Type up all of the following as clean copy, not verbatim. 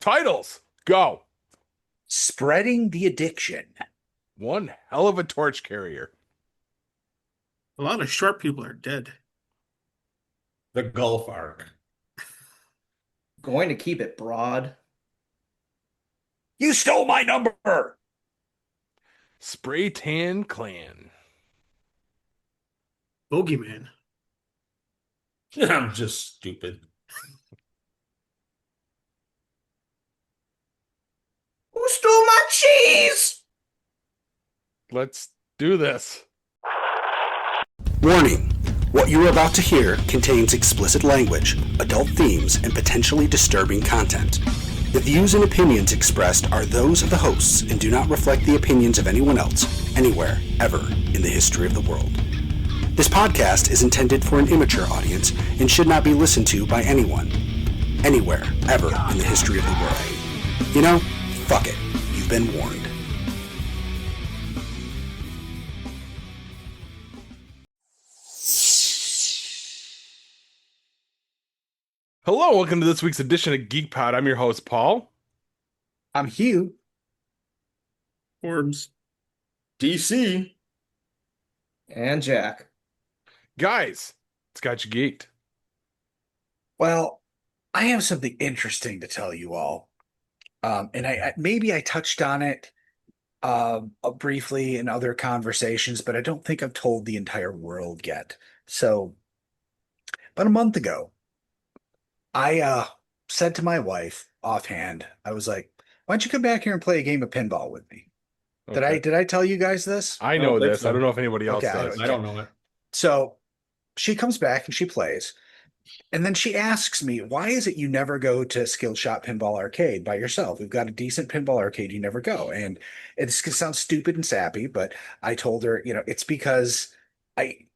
Titles, go. Spreading the addiction. One hell of a torch carrier. A lot of short people are dead. The Gulf Arc. Going to keep it broad. You stole my number. Spray Tan Clan. Bogeyman. I'm just stupid. Who stole my cheese? Let's do this. Warning. What you are about to hear contains explicit language, adult themes, and potentially disturbing content. The views and opinions expressed are those of the hosts and do not reflect the opinions of anyone else, anywhere, ever, in the history of the world. This podcast is intended for an immature audience and should not be listened to by anyone, anywhere, ever, in the history of the world. You know, fuck it. You've been warned. Hello, welcome to this week's edition of Geek Pod. I'm your host, Paul. I'm Hugh. Corbs. DC. And Jack. Guys, it's got you geeked. Well, I have something interesting to tell you all. And I maybe I touched on it briefly in other conversations, but I don't think I've told the entire world yet. So, about a month ago, I said to my wife offhand, I was like, "Why don't you come back here and play a game of pinball with me?" Okay. Did I tell you guys this? I I know don't think this. so. I don't know if anybody else Okay, does. I don't know it. So she comes back and she plays. And then she asks me, "Why is it you never go to Skill Shot Pinball Arcade by yourself? We've got a decent pinball arcade. You never go." And it sounds stupid and sappy, but I told her, it's because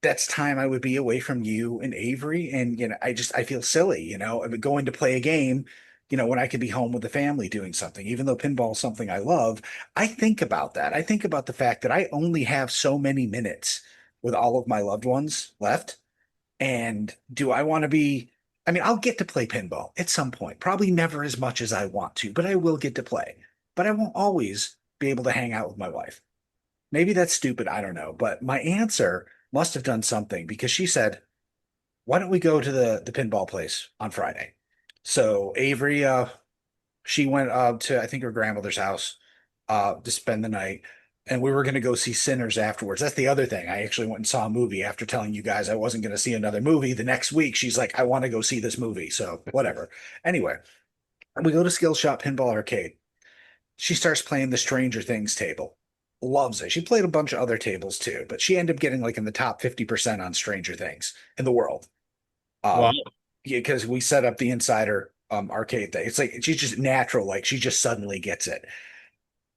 that's time I would be away from you and Avery. And, I feel silly, I'm going to play a game, when I could be home with the family doing something, even though pinball is something I love. I think about that. I think about the fact that I only have so many minutes with all of my loved ones left. And do I want to be? I mean, I'll get to play pinball at some point, probably never as much as I want to, but I will get to play. But I won't always be able to hang out with my wife. Maybe that's stupid. I don't know. But my answer must have done something because she said, "Why don't we go to the pinball place on Friday?" So Avery, she went to, I think, her grandmother's house to spend the night. And we were going to go see Sinners afterwards. That's the other thing. I actually went and saw a movie after telling you guys I wasn't going to see another movie. The next week, she's like, "I want to go see this movie." So whatever. Anyway, we go to Skill Shop Pinball Arcade. She starts playing the Stranger Things table. Loves it. She played a bunch of other tables too, but she ended up getting like in the top 50% on Stranger Things in the world. Wow. Yeah, because we set up the insider arcade thing. It's like she's just natural, like she just suddenly gets it.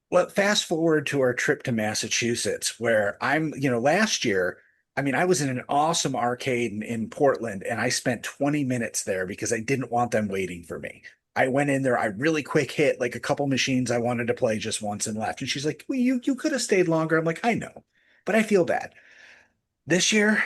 Well, fast forward to our trip to Massachusetts, where last year, I mean, I was in an awesome arcade in Portland, and I spent 20 minutes there because I didn't want them waiting for me. I went in there, I really quick hit like a couple machines I wanted to play just once and left. And she's like, "Well, you could have stayed longer." I'm like, "I know, but I feel bad." This year,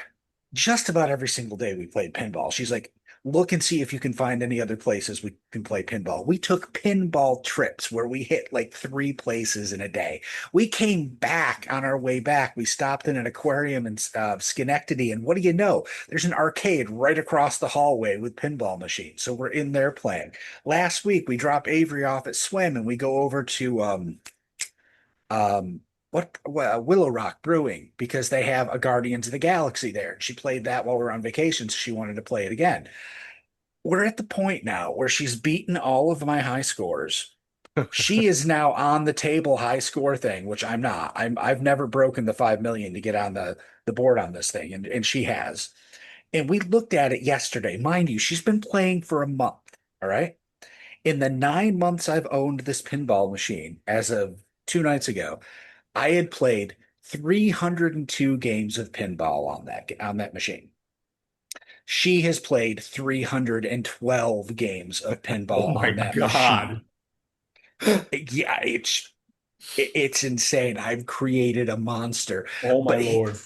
just about every single day we played pinball. She's like, "Look and see if you can find any other places we can play pinball." We took pinball trips where we hit like 3 places in a day. We came back on our way back. We stopped in an aquarium in Schenectady. And what do you know? There's an arcade right across the hallway with pinball machines. So we're in there playing. Last week, we drop Avery off at Swim and we go over to Willow Rock Brewing because they have a Guardians of the Galaxy there. She played that while we were on vacation, so she wanted to play it again. We're at the point now where she's beaten all of my high scores. She is now on the table high score thing, which I'm not. I've never broken the 5 million to get on the board on this thing, and she has. And we looked at it yesterday. Mind you, she's been playing for a month. All right. In the 9 months I've owned this pinball machine, as of 2 nights ago, I had played 302 games of pinball on that machine. She has played 312 games of pinball Oh my on that God. machine. Yeah, it's insane. I've created a monster. Oh my But Lord.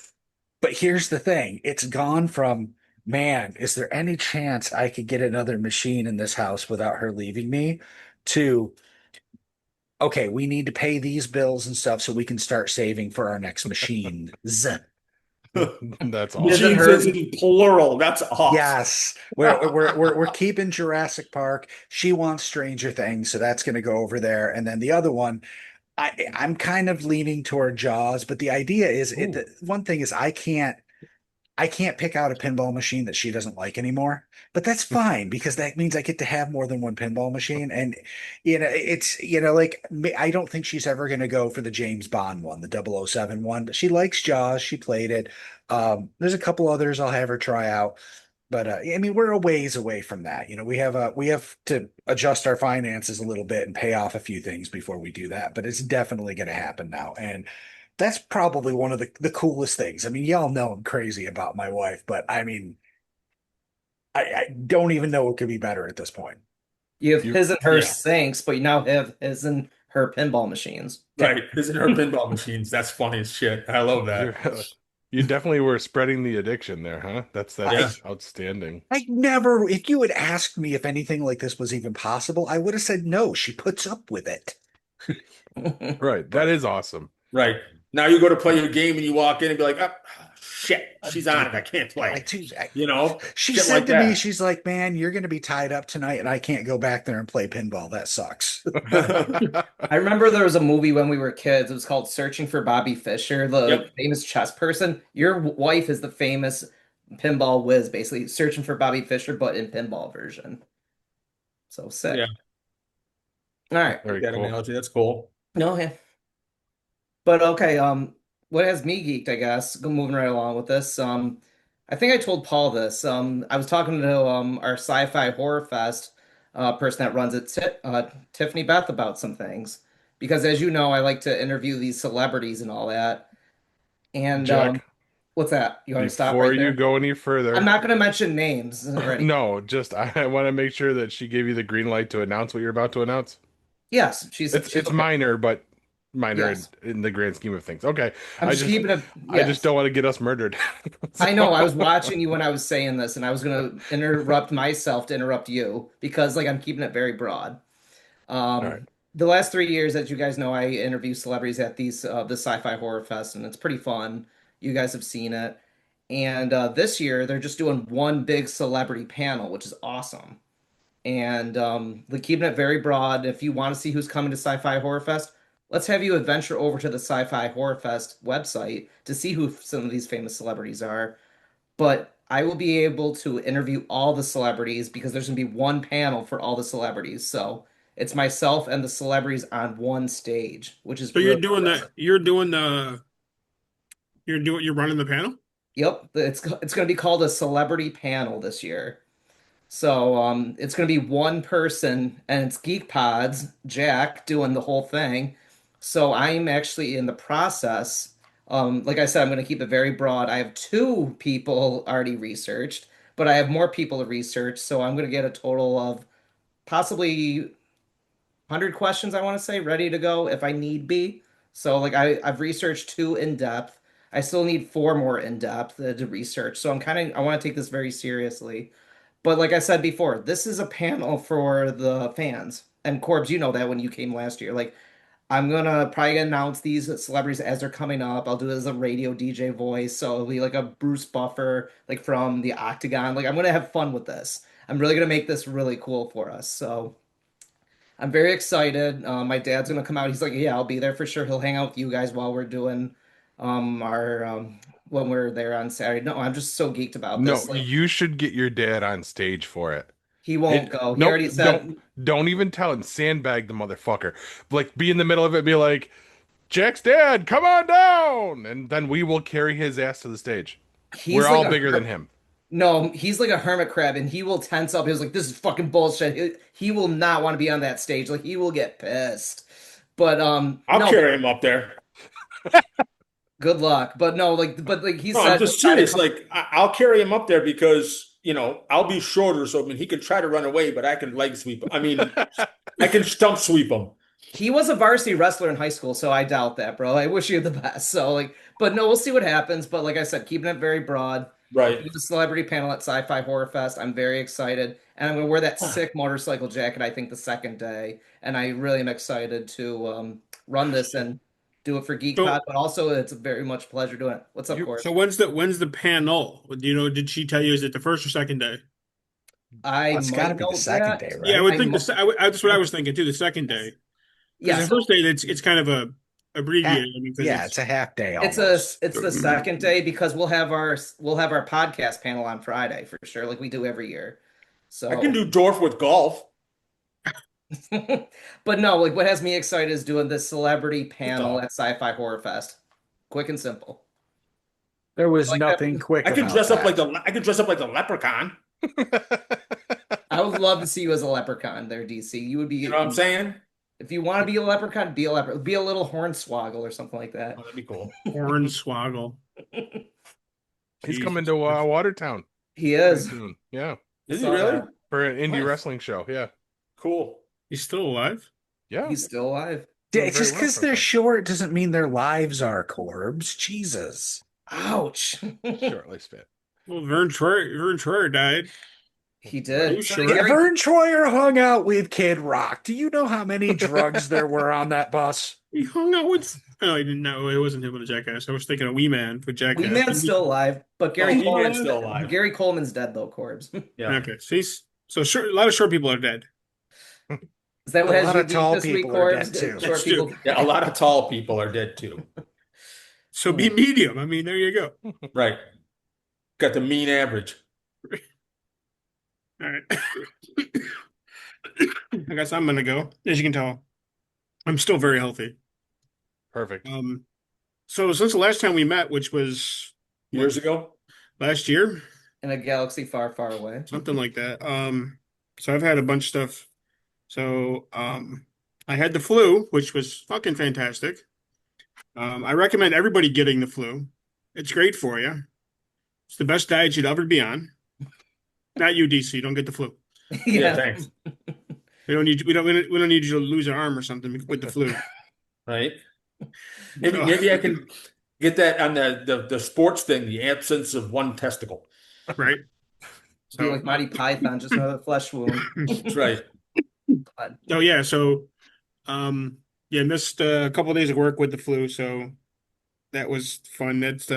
but here's the thing. It's gone from, "Man, is there any chance I could get another machine in this house without her leaving me?" to, okay, we need to pay these bills and stuff so we can start saving for our next machines. That's awesome. Isn't Machines her- is in plural. That's awesome. Yes, we're keeping Jurassic Park. She wants Stranger Things, so that's going to go over there. And then the other one, I'm kind of leaning toward Jaws, but the idea is one thing is I can't pick out a pinball machine that she doesn't like anymore, but that's fine because that means I get to have more than one pinball machine. And, it's, like I don't think she's ever going to go for the James Bond one, the 007 one, but she likes Jaws. She played it. There's a couple others I'll have her try out, but I mean, we're a ways away from that. We have to adjust our finances a little bit and pay off a few things before we do that, but it's definitely going to happen now. And that's probably one of the coolest things. I mean, y'all know I'm crazy about my wife, but I mean, I don't even know what could be better at this point. You have his and her yeah. sinks, but you now have his and her pinball machines. Right. Isn't her pinball machines? That's funny as shit. I love that. You definitely were spreading the addiction there, huh? That's outstanding. If you had asked me if anything like this was even possible, I would have said no. She puts up with it. Right. That is awesome. Right. Now you go to play your game and you walk in and be like, oh, shit, she's on it. I can't play. She shit said like to me, that. she's like, man, you're going to be tied up tonight and I can't go back there and play pinball. That sucks. I remember there was a movie when we were kids. It was called Searching for Bobby Fischer, the famous chess person. Your wife is the famous pinball whiz, basically searching for Bobby Fischer, but in pinball version. So sick. Yeah. All right. Very That cool. analogy, that's cool. No, yeah. But okay, what has me geeked, I guess, moving right along with this. I think I told Paul this. I was talking to our Sci-Fi Horror Fest person that runs it, Tiffany Beth, about some things. Because as you know, I like to interview these celebrities and all that. And Jack, what's that? You want to stop before right there? you go any further, I'm not going to mention names already. no, just I want to make sure that she gave you the green light to announce what you're about to announce. Yes, she's It's okay. minor, but minor Yes. in the grand scheme of things. Okay. I'm just keeping it. I Yes. just don't want to get us murdered. I know. I was watching you when I was saying this, and I was going to interrupt myself to interrupt you because, I'm keeping it very broad. right. The last 3 years, as you guys know, I interview celebrities at the Sci-Fi Horror Fest, and it's pretty fun. You guys have seen it, and this year they're just doing one big celebrity panel, which is awesome. And they're keeping it very broad. If you want to see who's coming to Sci-Fi Horror Fest, let's have you adventure over to the Sci-Fi Horror Fest website to see who some of these famous celebrities are. But I will be able to interview all the celebrities because there's going to be one panel for all the celebrities. So it's myself and the celebrities on one stage, which is So you're really doing impressive. that. You're running the panel. Yep, it's going to be called a celebrity panel this year. So it's going to be one person, and it's Geek Pods, Jack, doing the whole thing. So I'm actually in the process. Like I said, I'm going to keep it very broad. I have 2 people already researched, but I have more people to research. So I'm going to get a total of possibly 100 questions, I want to say, ready to go if I need be. So I've researched 2 in depth. I still need 4 more in depth to research. So I want to take this very seriously. But like I said before, this is a panel for the fans. And Corbs, you know that when you came last year. I'm gonna probably announce these celebrities as they're coming up. I'll do it as a radio DJ voice. So it'll be like a Bruce Buffer, from the Octagon. I'm gonna have fun with this. I'm really gonna make this really cool for us. So I'm very excited. My dad's gonna come out. He's like, yeah, I'll be there for sure. He'll hang out with you guys while we're doing our when we're there on Saturday. No, I'm just so geeked about No, this. you should get your dad on stage for it. He won't go. He Nope, already said don't even tell him. Sandbag the motherfucker. Be in the middle of it and be like, Jack's dad, come on down. And then we will carry his ass to the stage. We're all bigger than him. No, he's like a hermit crab, and he will tense up. He was like, "This is fucking bullshit." He will not want to be on that stage. He will get pissed. But I'll no, carry him up there. good luck. But no, he No, said, I'm just serious. I'll carry him up there because I'll be shorter, so he can try to run away, but I can leg sweep. I mean, I can stump sweep him. he was a varsity wrestler in high school, so I doubt that, bro. I wish you the best. So but no, we'll see what happens. But like I said, keeping it very broad. Right. The celebrity panel at Sci-Fi Horror Fest. I'm very excited. and I'm gonna wear that sick motorcycle jacket, I think, the second day. And I really am excited to run this and do it for Geek So- Pod, but also it's a very much pleasure doing it. What's up, Corbs? So when's the panel? Do you know? Did she tell you? Is it the first or second day? It's got to be the second day, right? Yeah, I would think I- that's what I was thinking too. The second day. Yeah, The so first day it's kind of a abbreviated. I mean, 'cause It's a half day it's almost. it's the second day because we'll have our podcast panel on Friday for sure, like we do every year. So I can do Dorf with golf. but no, like what has me excited is doing this celebrity panel at Sci-Fi Horror Fest. Quick and simple. There was Like nothing quick I could about dress up that. like I could dress up like the leprechaun. I would love to see you as a leprechaun there, DC. You would be, You know what I'm saying? if you want to be a leprechaun, be a leprechaun. Be a little hornswoggle or something like that. Oh, that'd be cool. Hornswoggle. He's coming to Watertown He very is. soon. Yeah, Is he Saw really? that. for an indie Nice. wrestling show. Yeah, Cool. He's still alive. yeah. He's still alive. Doing Just very well because for they're him. short doesn't mean their lives are, Corbs. Jesus. Ouch. Shortly spit. Well, Vern Troyer died. He did. You sure? Gary- Vern Troyer hung out with Kid Rock. Do you know how many drugs there were on that bus? He hung out with. Oh, he didn't know. It wasn't him with a Jackass. I was thinking of Wee Man with Jackass. Wee Man's still alive, but Gary Wee Coleman's Man's still alive. Gary Coleman's dead though, Corbs. Yeah. Okay, so short, a lot of short people are dead. Is that what A has lot you of beat tall this week, people are Corbs? dead, too. Short That's people. Yeah, a lot of tall people are dead too. So be medium. I mean, there you go. Right. Got the mean average. All right. I guess I'm gonna go. As you can tell, I'm still very healthy. Perfect. So since the last time we met, which was Years ago? last year, In a galaxy far, far away. something like that. So I've had a bunch of stuff. So I had the flu, which was fucking fantastic. I recommend everybody getting the flu. It's great for you. It's the best diet you'd ever be on. Not you, DC. Don't get the flu. Yeah, thanks. We don't need you to lose an arm or something with the flu. Right? Maybe I can get that on the sports thing, the absence of one testicle. Right? Be like Mighty Python, just another flesh wound. That's right. Oh yeah, so missed a couple of days of work with the flu, so that was fun. That's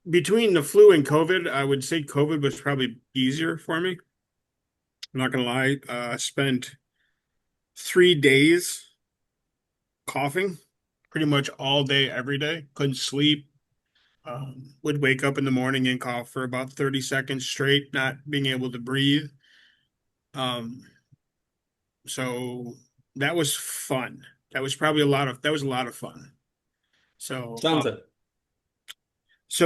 between the flu and COVID, I would say COVID was probably easier for me. I'm not gonna lie. I spent 3 days coughing pretty much all day, every day. Couldn't sleep. Would wake up in the morning and cough for about 30 seconds straight, not being able to breathe. So that was fun. That was a lot of fun. So Sounds it.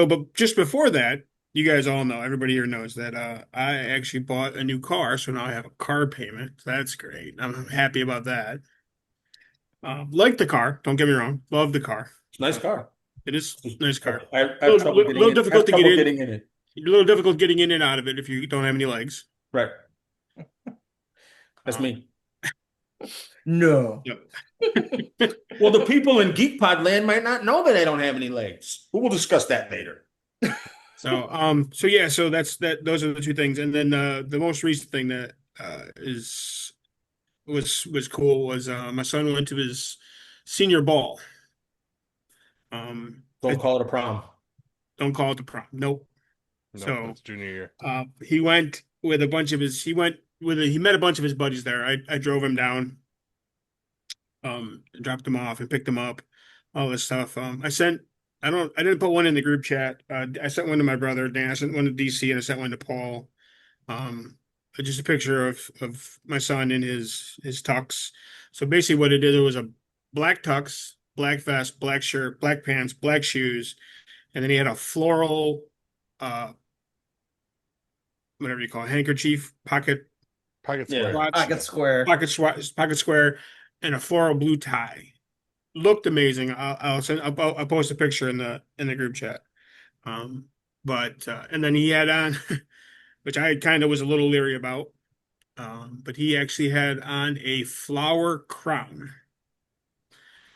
but just before that, you guys all know, everybody here knows that I actually bought a new car, so now I have a car payment. So that's great. I'm happy about that. Like the car, don't get me wrong. Love the car. It's a nice car. It is a nice car. I have trouble getting little in. difficult to get in. Getting in it. A little difficult getting in and out of it if you don't have any legs. Right. That's me. No. Well, the people in Geek Pod land might not know that I don't have any legs. But we'll discuss that later. So that's that. Those are the two things, and then the most recent thing that was cool was my son went to his senior ball. Don't call it a prom. Don't call it the prom. Nope. No, So it's junior year. he went with a bunch of his. He met a bunch of his buddies there. I drove him down. Dropped him off and picked him up. All this stuff. I didn't put one in the group chat. I sent one to my brother Dan. I sent one to DC and I sent one to Paul. Just a picture of my son in his tux. So basically, what it did, it was a black tux, black vest, black shirt, black pants, black shoes, and then he had a floral, whatever you call it, handkerchief, pocket Square. pocket square, and a floral blue tie. Looked amazing. I'll post a picture in the group chat. And then he had on, which I kind of was a little leery about, but he actually had on a flower crown.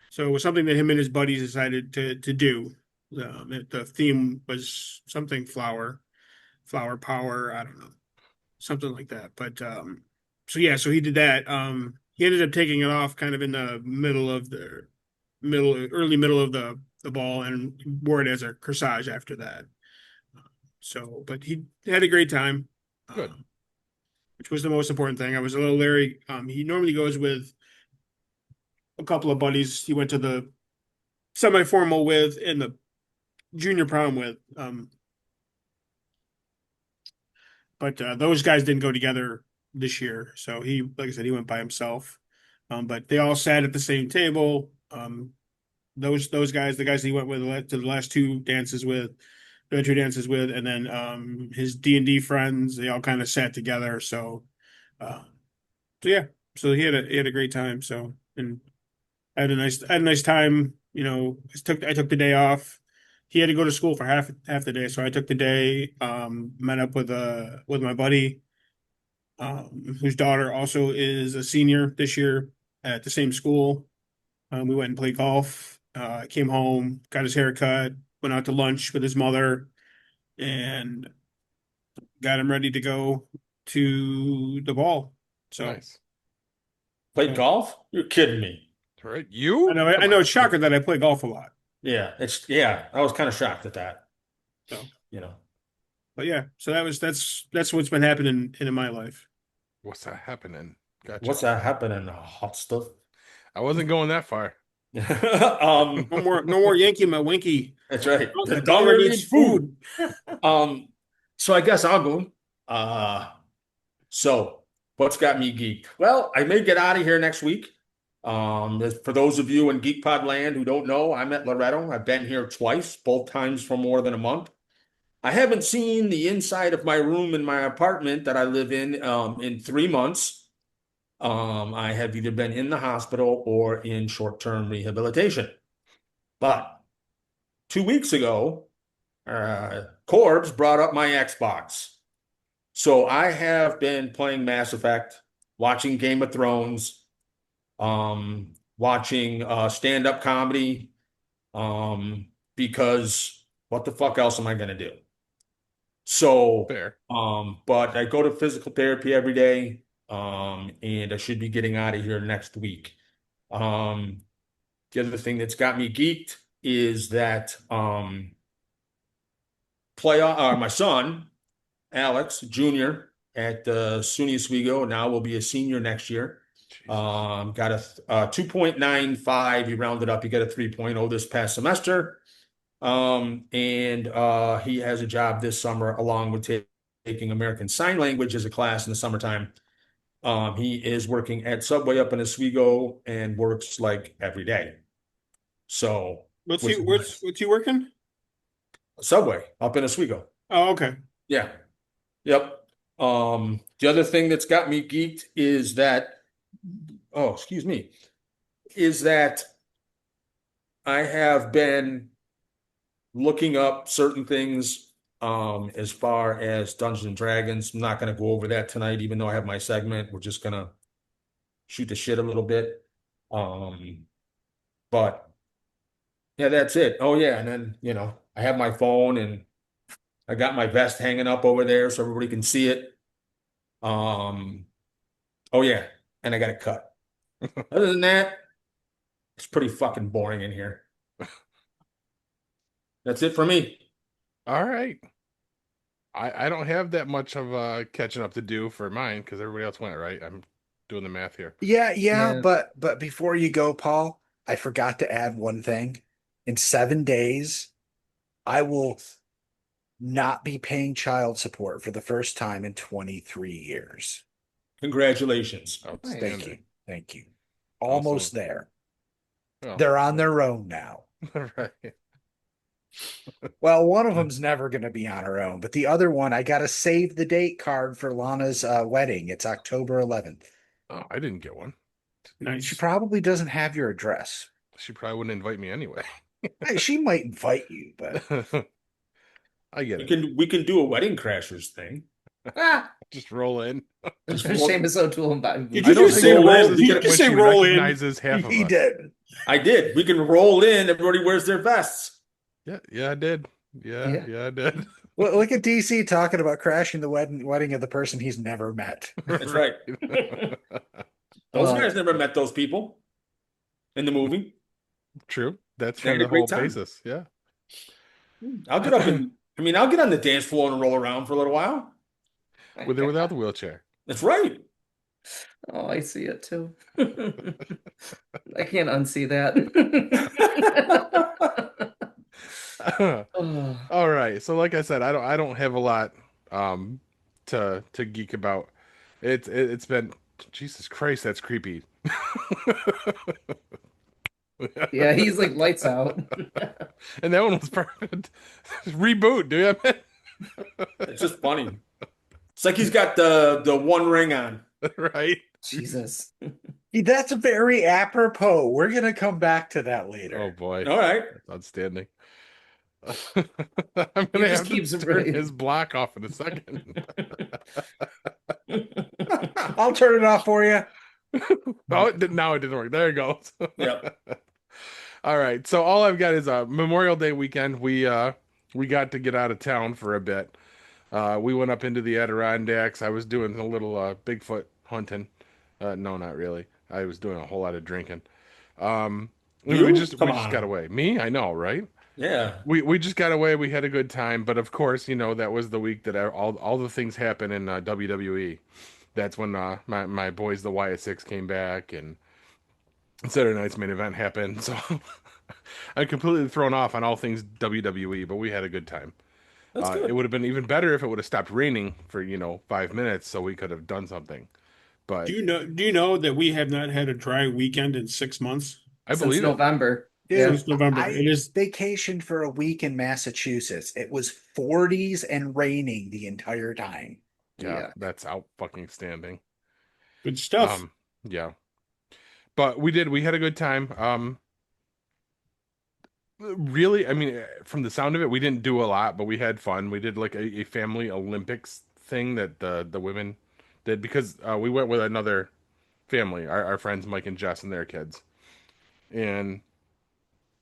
So it was something that him and his buddies decided to do. The theme was something flower power. I don't know. something like that. But so yeah, so he did that. He ended up taking it off kind of in the early middle of the ball, and wore it as a corsage after that. So, but he had a great time. Good. Which was the most important thing. I was a little leery. He normally goes with a couple of buddies. He went to the semi-formal with and the junior prom with. But those guys didn't go together this year. So he, like I said, he went by himself. But they all sat at the same table. Those guys, the guys he went with to the last two dances with, and then his D&D friends, they all kind of sat together. So yeah, so he had a great time. So, and I had a nice time. You know, I took the day off. He had to go to school for half the day, so I took the day. Met up with my buddy, whose daughter also is a senior this year at the same school. We went and played golf. Came home, got his hair cut, went out to lunch with his mother, and got him ready to go to the ball. So Nice. Played golf? You're kidding me. All right. You? I know it's shocking that I play golf a lot. Yeah, I was kind of shocked at that. So, you know. But yeah, so that's what's been happening in my life. What's that happening? Gotcha. What's that happening? Hot stuff. I wasn't going that far. No more Yankee my winky. That's right. The dollar needs food. So I guess I'll go. So what's got me geeked? Well, I may get out of here next week. For those of you in Geek Pod land who don't know, I'm at Loretto. I've been here twice, both times for more than a month. I haven't seen the inside of my room in my apartment that I live in 3 months. I have either been in the hospital or in short-term rehabilitation. But 2 weeks ago, Corbs brought up my Xbox. So I have been playing Mass Effect, watching Game of Thrones, watching stand-up comedy, because what the fuck else am I going to do? So, Fair. but I go to physical therapy every day. And I should be getting out of here next week. The other thing that's got me geeked is that my son, Alex Jr. at SUNY Oswego, now will be a senior next year. Got a 2.95. He rounded up. He got a 3.0 this past semester. And he has a job this summer along with taking American Sign Language as a class in the summertime. He is working at Subway up in Oswego and works like every day. So what's he working? Subway up in Oswego. Oh, okay. Yeah. Yep. The other thing that's got me geeked is that, is that I have been looking up certain things as far as Dungeons and Dragons. I'm not going to go over that tonight, even though I have my segment. We're just going to shoot the shit a little bit. But yeah, that's it. Oh yeah. And then, I have my phone and I got my vest hanging up over there so everybody can see it. Oh yeah. And I got it cut. Other than that, it's pretty fucking boring in here. That's it for me. All right. I don't have that much of catching up to do for mine because everybody else went, right? I'm doing the math here. Yeah. But before you go, Paul, I forgot to add one thing. In 7 days, I will not be paying child support for the first time in 23 years. Congratulations. Outstanding. Thank you. Almost Awesome. there. Oh. They're on their own now. Right. Well, one of them's never going to be on her own, but the other one, I got a save the date card for Lana's wedding. It's October 11th. Oh, I didn't get one. Nice. She probably doesn't have your address. She probably wouldn't invite me anyway. She might invite you, but I get it. We can do a Wedding Crashers thing. Just roll in. Seamus O'Toole and Bobby. Did you just say roll? Did you When just say she roll in? recognizes half of he us. did. I did. We can roll in. Everybody wears their vests. Yeah, I did. Yeah, I did. Look at DC talking about crashing the wedding of the person he's never met. That's right. Those guys never met those people in the movie. True. That's They had from a the whole great time. basis. Yeah. I'll get up and I'll get on the dance floor and roll around for a little while. With or without the wheelchair. That's right. Oh, I see it too. I can't unsee that. All right. So like I said, I don't have a lot to geek about. It's been Jesus Christ, that's creepy. Yeah, he's like lights out. And that one was perfect. Reboot, dude. It's just funny. It's like he's got the one ring on. Right? Jesus. That's very apropos. We're gonna come back to that later. Oh boy. All right. That's outstanding. I'm gonna have to turn his block off in a second. I'll turn it off for you. Oh, now it didn't work. There it goes. Yeah. All right. So all I've got is a Memorial Day weekend. We got to get out of town for a bit. We went up into the Adirondacks. I was doing a little Bigfoot hunting. No, not really. I was doing a whole lot of drinking. We just got away. Me? I know, right? Yeah. We just got away. We had a good time, but of course, that was the week that all the things happened in WWE. That's when my boys, the Wyatt Six, came back, and Saturday night's main event happened. So I'm completely thrown off on all things WWE, but we had a good time. That's good. It would have been even better if it would have stopped raining for 5 minutes, so we could have done something. But Do you know that we have not had a dry weekend in 6 months? I believe Since November. Dude, Since November. I It is vacationed for a week in Massachusetts. It was 40s and raining the entire time. Yeah, that's out fucking standing. good stuff. Yeah. But we had a good time. Really, I mean, from the sound of it, we didn't do a lot, but we had fun. We did like a family Olympics thing that the women did, because we went with another family, our friends Mike and Jess and their kids. And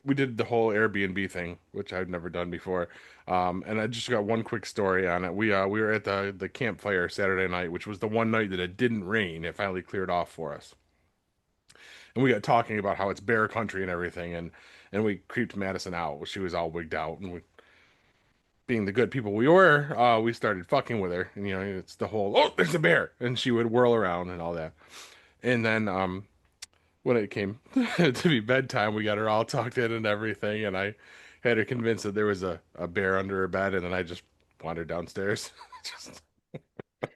we did the whole Airbnb thing, which I've never done before. And I just got one quick story on it. We were at the campfire Saturday night, which was the one night that it didn't rain. It finally cleared off for us. And we got talking about how it's bear country and everything, and we creeped Madison out. She was all wigged out, and being the good people we were, we started fucking with her. And it's the whole, oh, there's a bear, and she would whirl around and all that. And then when it came to be bedtime, we got her all tucked in and everything, and I had her convinced that there was a bear under her bed, and then I just wandered downstairs.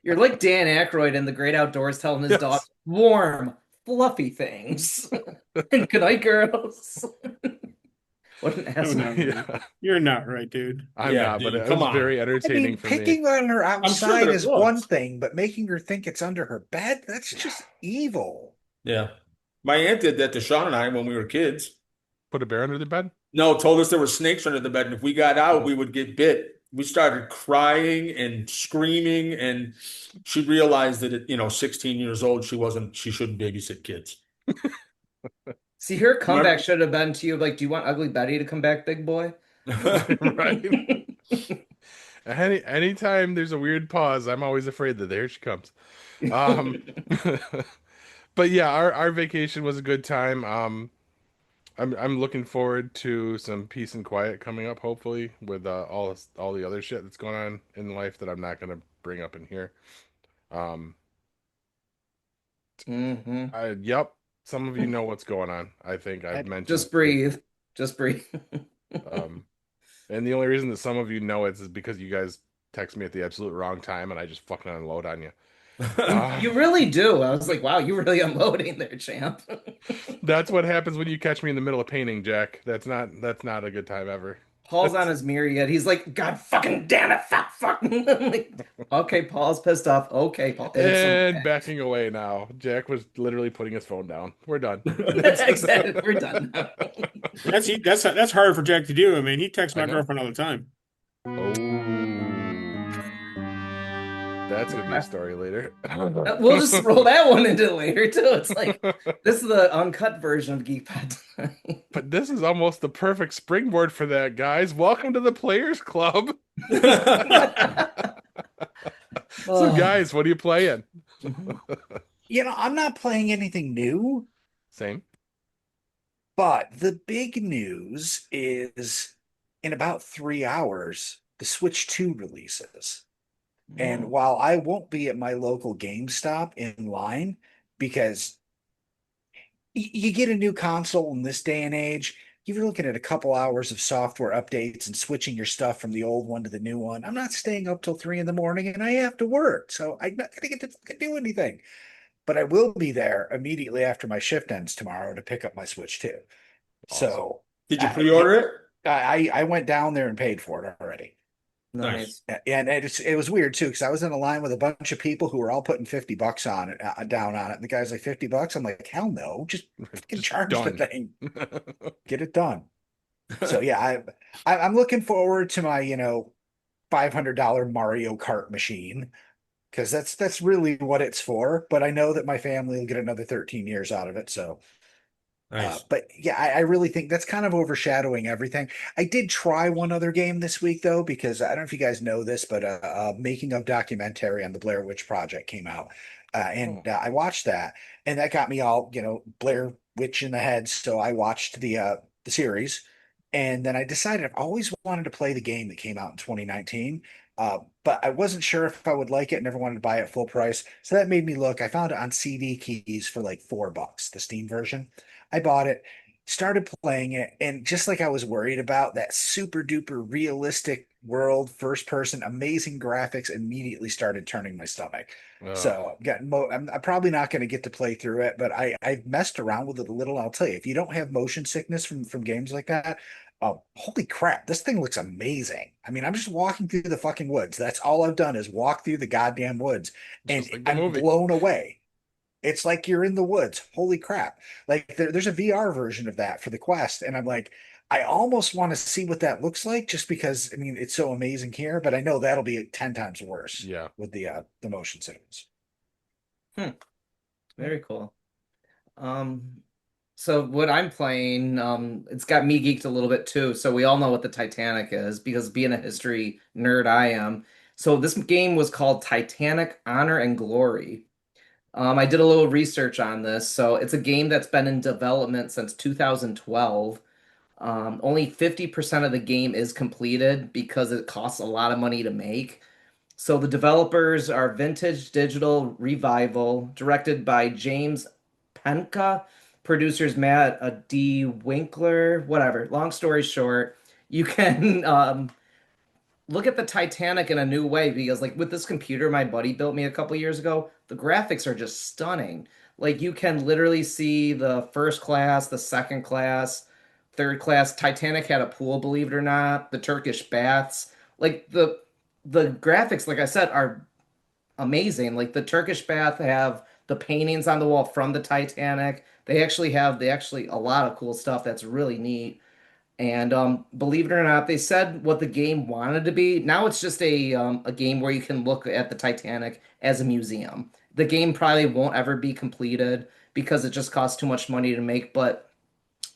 You're like Dan Aykroyd in The Great Outdoors telling his dog, warm, fluffy things. And good night, girls. What an asshole. Yeah. You're not right, dude. I'm not, dude, but it come was on. very entertaining for picking me. on her outside there is was. one thing, but making her think it's under her bed, that's just evil. Yeah. My aunt did that to Sean and I when we were kids. Put a bear under the bed? No, told us there were snakes under the bed, and if we got out, we would get bit. We started crying and screaming, and she realized that at 16 years old, she shouldn't babysit kids. See, her comeback should have been to you like, do you want Ugly Betty to come back, big boy? Right. Anytime there's a weird pause, I'm always afraid that there she comes. But yeah, our vacation was a good time. I'm looking forward to some peace and quiet coming up, hopefully, with all the other shit that's going on in life that I'm not going to bring up in here. Yep, some of you know what's going on. I think I've mentioned. Just breathe. Just breathe. And the only reason that some of you know it is because you guys text me at the absolute wrong time, and I just fucking unload on you. You really do. I was like, wow, you really unloading there, champ. That's what happens when you catch me in the middle of painting, Jack. That's not a good time ever. Paul's on his mirror yet. He's like, God fucking damn it, fuck. Like, okay, Paul's pissed off. Okay, Paul. And backing away now. Jack was literally putting his phone down. We're done. Exactly. We're done now. That's hard for Jack to do. I mean, he texts my girlfriend all the time. Oh. That's gonna be a story later. We'll just roll that one into later too. It's like, this is the uncut version of Geek Pod. But this is almost the perfect springboard for that, guys. Welcome to the Players Club. So, Oh. guys, what are you playing? Mhm. I'm not playing anything new, Same. but the big news is in about 3 hours, the Switch 2 releases. And Oh. while I won't be at my local GameStop in line, because you get a new console in this day and age, you're looking at a couple hours of software updates and switching your stuff from the old one to the new one. I'm not staying up till 3 in the morning and I have to work. So I'm not going to get to fucking do anything. But I will be there immediately after my shift ends tomorrow to pick up my Switch 2. Awesome. So Did you pre-order it? I went down there and paid for it already. Nice. Nice. And it was weird too, because I was in a line with a bunch of people who were all putting $50 on it, down on it. And the guy's like, $50? I'm like, hell no, just fucking Just charge the done. thing, get it done. So yeah, I'm looking forward to my, $500 Mario Kart machine, because that's really what it's for. But I know that my family will get another 13 years out of it. So Nice. but yeah, I really think that's kind of overshadowing everything. I did try one other game this week though, because I don't know if you guys know this, but making of documentary on the Blair Witch Project came out, Oh, and I watched that, and that got me all Blair Witch in the head. So I watched the series, and then I decided I've always wanted to play the game that came out in 2019. But I wasn't sure if I would like it. Never wanted to buy it full price, so that made me look. I found it on CD keys for like $4, the Steam version. I bought it, started playing it, and just like I was worried about, that super duper realistic world, first person, amazing graphics immediately started turning my stomach. ugh. So I'm probably not going to get to play through it, but I've messed around with it a little. I'll tell you, if you don't have motion sickness from games like that, oh, holy crap, this thing looks amazing. I mean, I'm just walking through the fucking woods. That's all I've done is walk through the goddamn woods, It's and just like the I'm movie. blown away. It's like you're in the woods. Holy crap. Like there's a VR version of that for the Quest. And I'm like, I almost want to see what that looks like just because I mean it's so amazing here, but I know that'll be 10 times worse Yeah. with the motion sickness. Hmm. Very cool. Um, so what I'm playing, it's got me geeked a little bit too. So we all know what the Titanic is because being a history nerd I am. So this game was called Titanic Honor and Glory. I did a little research on this. So it's a game that's been in development since 2012. Only 50% of the game is completed because it costs a lot of money to make. So the developers are Vintage Digital Revival, directed by James Penka, producers Matt D. Winkler, whatever. Long story short, you can look at the Titanic in a new way because, like, with this computer my buddy built me a couple years ago, the graphics are just stunning. Like, you can literally see the first class, the second class, third class. Titanic had a pool, believe it or not. The Turkish baths, like the graphics, like I said, are amazing. Like the Turkish bath have the paintings on the wall from the Titanic. They actually a lot of cool stuff that's really neat. And believe it or not, they said what the game wanted to be. Now it's just a game where you can look at the Titanic as a museum. The game probably won't ever be completed because it just costs too much money to make. But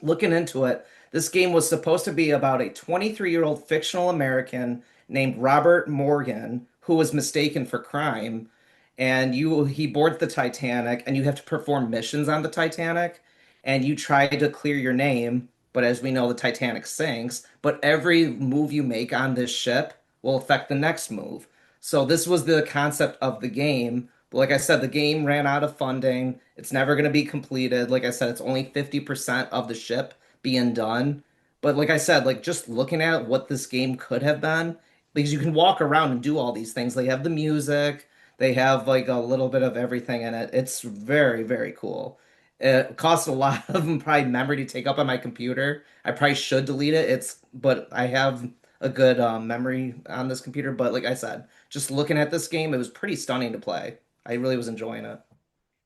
looking into it, this game was supposed to be about a 23-year-old fictional American named Robert Morgan who was mistaken for crime. And he boards the Titanic, and you have to perform missions on the Titanic, and you try to clear your name. But as we know, the Titanic sinks. But every move you make on this ship will affect the next move. So this was the concept of the game. But like I said, the game ran out of funding. It's never going to be completed. Like I said, it's only 50% of the ship being done. But like I said, like just looking at what this game could have been, because you can walk around and do all these things. They have the music, they have like a little bit of everything in it. It's very, very cool. It costs a lot of probably memory to take up on my computer. I probably should delete it. But I have a good memory on this computer. But like I said, just looking at this game, it was pretty stunning to play. I really was enjoying it.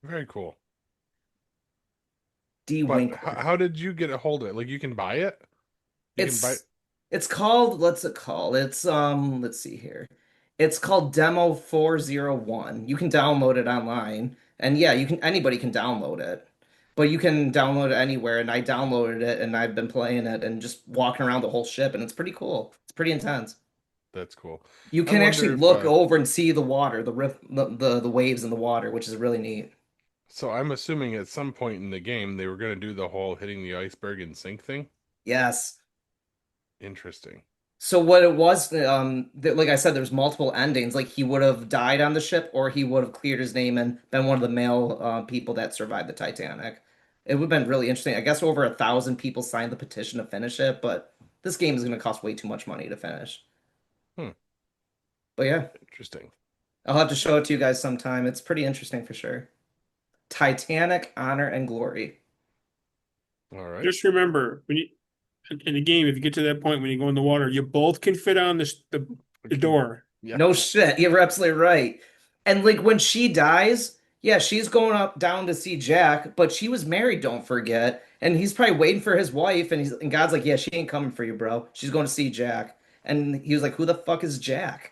Very cool. D But Winkler. how did you get a hold of it? Like you can buy it? You can buy It's it's called what's it called? It's let's see here. It's called Demo 401. You can download it online. And yeah, you can anybody can download it. But you can download it anywhere and I downloaded it and I've been playing it and just walking around the whole ship and it's pretty cool. It's pretty intense. That's cool. You I can actually wonder if look over and see the water, the waves in the water, which is really neat. so I'm assuming at some point in the game they were going to do the whole hitting the iceberg and sink thing. Yes. Interesting. So what it was, like I said, there's multiple endings. Like he would have died on the ship, or he would have cleared his name and been one of the male people that survived the Titanic. It would have been really interesting. I guess over 1,000 people signed the petition to finish it, but this game is going to cost way too much money to finish. Hmm. But yeah, Interesting. I'll have to show it to you guys sometime. It's pretty interesting for sure. Titanic, Honor and Glory. All right. Just remember, when you in the game, if you get to that point when you go in the water, you both can fit on the door. Yeah. No shit, you're absolutely right. And like when she dies, yeah, she's going up down to see Jack, but she was married, don't forget. And he's probably waiting for his wife, and God's like, yeah, she ain't coming for you, bro. She's going to see Jack. And he was like, who the fuck is Jack?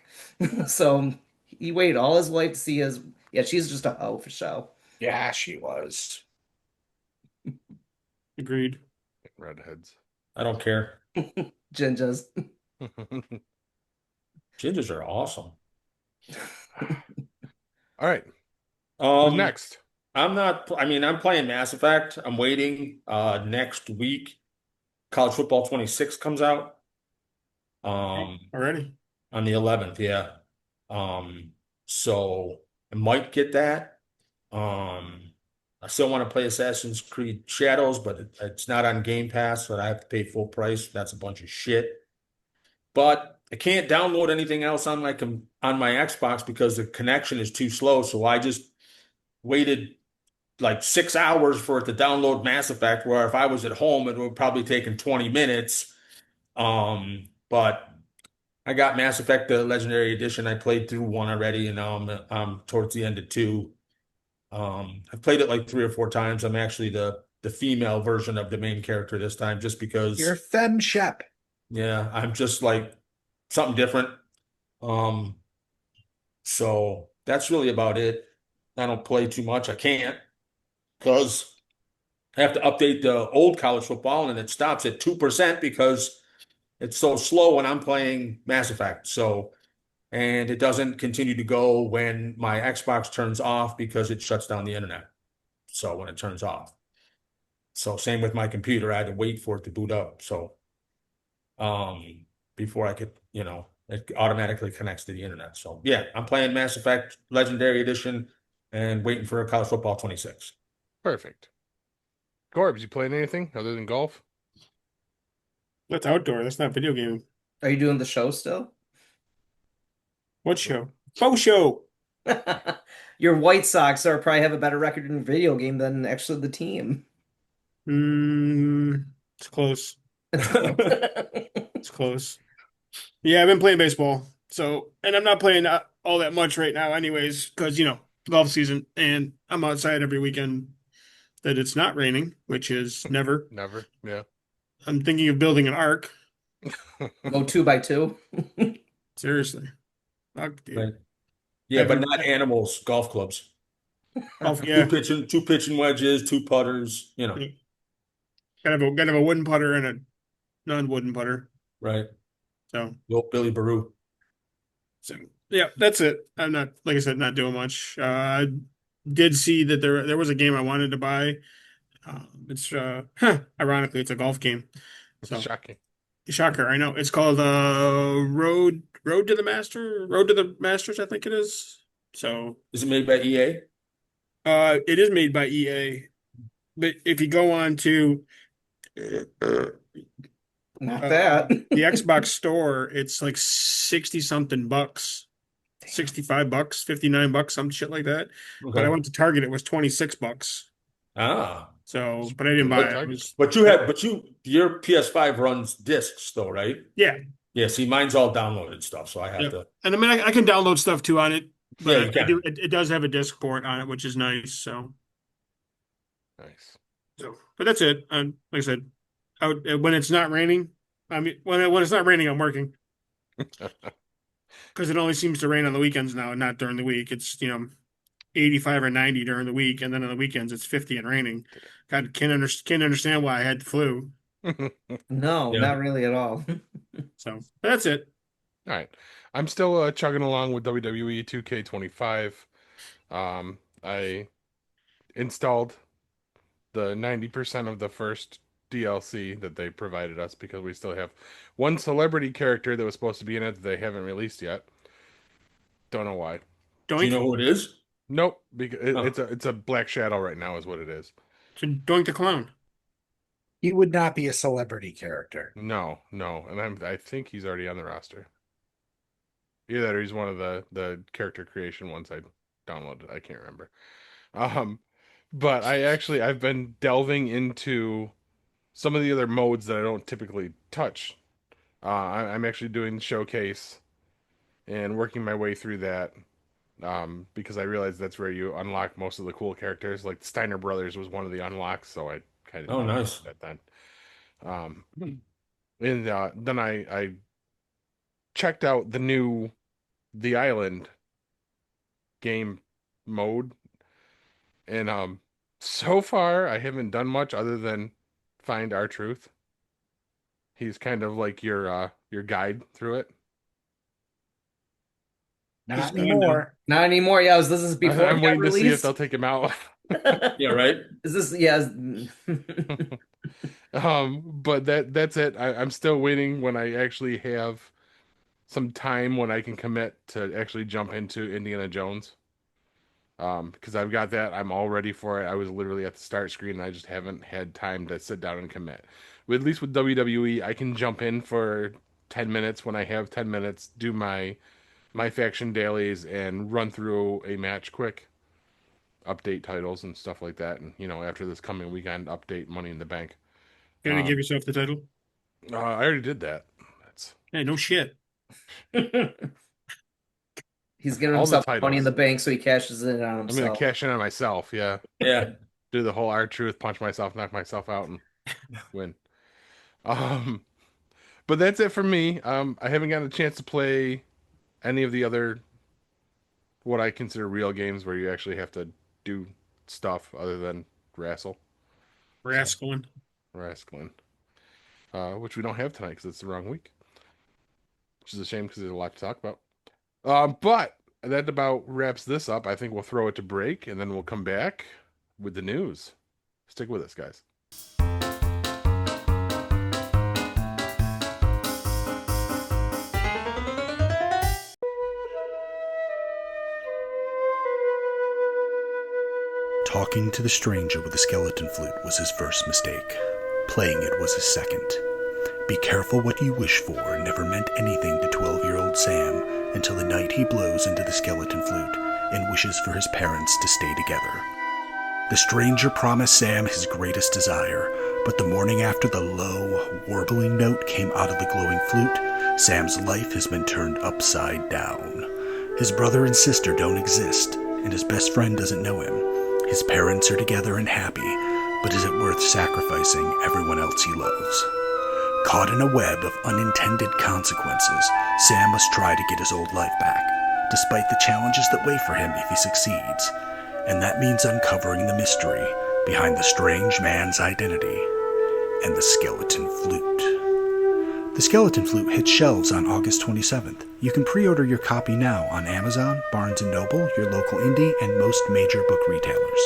So he waited all his life to see his. Yeah, she's just a hoe for show. Yeah, she was. Agreed. Redheads. I don't care. Ginjas. Gingers are awesome. All right. Who's next? I'm not, I mean, I'm playing Mass Effect. I'm waiting. Next week, College Football 26 comes out. Already. On the 11th, yeah. So I might get that. I still want to play Assassin's Creed Shadows, but it's not on Game Pass, so I have to pay full price. That's a bunch of shit. But I can't download anything else on my Xbox because the connection is too slow. So I just waited like 6 hours for it to download Mass Effect, where if I was at home, it would probably taken 20 minutes. But I got Mass Effect, the Legendary Edition. I played through 1 already, and now I'm towards the end of 2. I've played it like 3 or 4 times. I'm actually the female version of the main character this time, just because You're Fem Shep. yeah, I'm just like something different. So that's really about it. I don't play too much. I can't because I have to update the old college football and it stops at 2% because it's so slow when I'm playing Mass Effect. So, and it doesn't continue to go when my Xbox turns off because it shuts down the internet. So when it turns off. So same with my computer. I had to wait for it to boot up. So before I could, it automatically connects to the internet. So yeah, I'm playing Mass Effect Legendary Edition and waiting for a College Football 26. Perfect. Corbs, you playing anything other than golf? That's outdoor. That's not video game. Are you doing the show still? What show? Faux show. Your White Sox are probably have a better record in video game than actually the team. It's close. It's close. Yeah, I've been playing baseball. So, and I'm not playing all that much right now anyways, because, golf season, and I'm outside every weekend that it's not raining, which is never. Never. Yeah. I'm thinking of building an ark. Go 2x2. Seriously. Fuck, dude. Right. Yeah, but not animals, golf clubs. Golf, yeah. Two pitching wedges, 2 putters, Gotta have a wooden putter and a non-wooden putter. Right. So, Billy Baru. So yeah, that's it. I'm not, like I said, not doing much. I did see that there was a game I wanted to buy. It's ironically, it's a golf game. So Shocking. shocker, I know. It's called Road to the Masters, I think it is. So Is it made by EA? it is made by EA, but if you go on to Not that. the Xbox store, it's like 60 something bucks. Damn. $65, $59, some shit like that. Okay. But I went to Target, it was $26. Ah. So, but I didn't buy it. Target. But your PS5 runs discs though, right? Yeah. Yeah, see, mine's all downloaded stuff, so I have Yeah. to. And I mean, I can download stuff too on it, Yeah, you but can. it does have a disc port on it, which is nice. So, Nice. but that's it. Like I said, when it's not raining, I mean, when it's not raining, I'm working because it only seems to rain on the weekends now, and not during the week. It's 85 or 90 during the week, and then on the weekends it's 50 and raining. God, can't understand why I had the flu. No, Yeah. not really at all. So but that's it. All right. I'm still chugging along with WWE 2K25. I installed the 90% of the first DLC that they provided us because we still have one celebrity character that was supposed to be in it that they haven't released yet. Don't know why. Do you Doink. know who it is? Nope, because Oh. it's a Black Shadow right now is what it is. So Doink the Clown. He would not be a celebrity character. No, and I think he's already on the roster. Either that or he's one of the character creation ones I downloaded. I can't remember. But I've been delving into some of the other modes that I don't typically touch. I'm actually doing showcase and working my way through that. Because I realized that's where you unlock most of the cool characters. Like Steiner Brothers was one of the unlocks, so I kind of Oh, nice. that then. And then I checked out the new The Island game mode, and so far I haven't done much other than find R-Truth. He's kind of like your guide through it. Not going anymore. Not anymore. Yeah, this is before I'm it got waiting to see if released. they'll take him out. Yeah, right. Is this? Yeah. But that's it. I'm still waiting when I actually have some time when I can commit to actually jump into Indiana Jones. Because I've got that. I'm all ready for it. I was literally at the start screen and I just haven't had time to sit down and commit. At least with WWE, I can jump in for 10 minutes when I have 10 minutes, do my faction dailies and run through a match quick, update titles and stuff like that. And after this coming weekend, update Money in the Bank. Gotta give yourself the title. I already did that. That's Hey, no shit. He's giving all the himself money in the titles. bank, so he cashes it on I'm himself. gonna cash in on myself. Yeah, Yeah. do the whole R-Truth, punch myself, knock myself out, and win. Um, but that's it for me. I haven't gotten a chance to play any of the other what I consider real games where you actually have to do stuff other than wrestle, Rascalin. wrestling, which we don't have tonight because it's the wrong week, which is a shame because there's a lot to talk about. But that about wraps this up. I think we'll throw it to break and then we'll come back with the news. Stick with us, guys. Talking to the stranger with the skeleton flute was his first mistake. Playing it was his second. Be careful what you wish for never meant anything to 12-year-old Sam until the night he blows into the skeleton flute and wishes for his parents to stay together. The stranger promised Sam his greatest desire, but the morning after the low, warbling note came out of the glowing flute, Sam's life has been turned upside down. His brother and sister don't exist, and his best friend doesn't know him. His parents are together and happy, but is it worth sacrificing everyone else he loves? Caught in a web of unintended consequences, Sam must try to get his old life back, despite the challenges that wait for him if he succeeds. And that means uncovering the mystery behind the strange man's identity and the skeleton flute. The Skeleton Flute hits shelves on August 27th. You can pre-order your copy now on Amazon, Barnes & Noble, your local indie, and most major book retailers.